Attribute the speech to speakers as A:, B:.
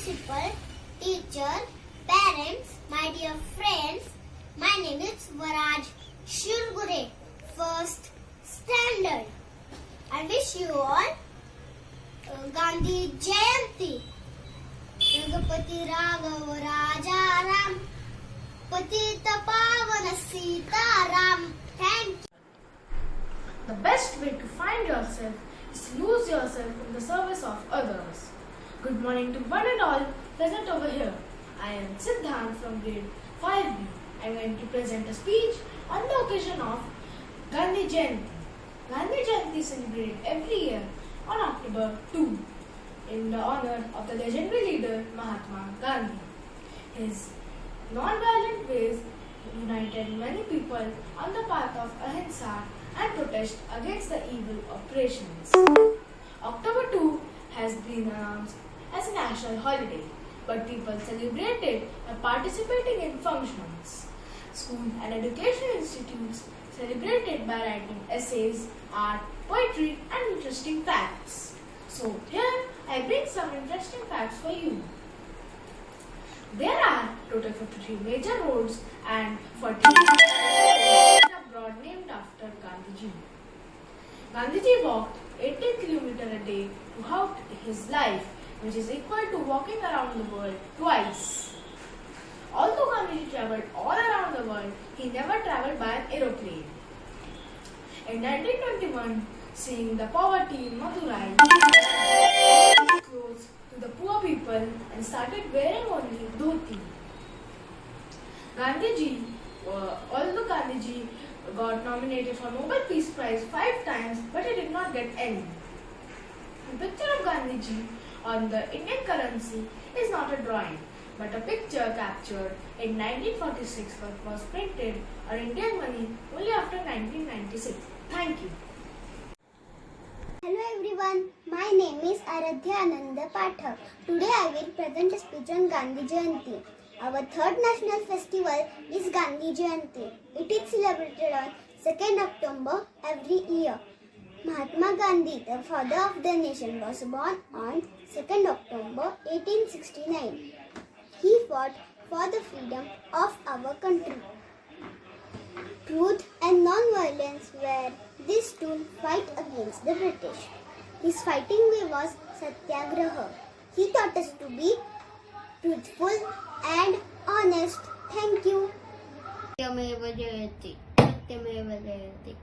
A: principal, teacher, parents, my dear friends. My name is Varaj Shurgure, first standard. I wish you all Gandhi Jayanti. Ragapati Raghav Raja Ram, Patita Pavana Sita Ram. Thank you.
B: The best way to find yourself is to lose yourself in the service of others. Good morning to one and all present over here. I am Siddhant from grade 5B. I am going to present a speech on the occasion of Gandhi Jayanti. Gandhi Jayanti is celebrated every year on October 2 in the honor of the legendary leader Mahatma Gandhi. His non-violent ways united many people on the path of ahimsa and protest against the evil oppressions. October 2 has been announced as a national holiday, but people celebrate it by participating in functions. School and educational institutes celebrate it by writing essays, art, poetry and interesting facts. So here I bring some interesting facts for you. There are total 53 major roads and 40 abroad named after Gandhiji. Gandhiji walked 18 km a day throughout his life, which is equal to walking around the world twice. Although Gandhiji travelled all around the world, he never travelled by an aeroplane. In 1921, seeing the poverty in Madurai, he gave clothes to the poor people and started wearing only dhoti. Although Gandhiji got nominated for Nobel Peace Prize 5 times, but he did not get any. The picture of Gandhiji on the Indian currency is not a drawing, but a picture captured in 1946 but was printed on Indian money only after 1996. Thank you.
A: Hello everyone, my name is Aradhya Ananda Pathak. Today I will present a speech on Gandhi Jayanti. Our third national festival is Gandhi Jayanti. It is celebrated on 2nd October every year. Mahatma Gandhi, the father of the nation, was born on 2nd October 1869. He fought for the freedom of our country. Truth and non-violence were these two fight against the British. His fighting way was Satyagraha. He taught us to be truthful and honest. Thank you.
C: Satyameva Jayati. Satyameva Jayati.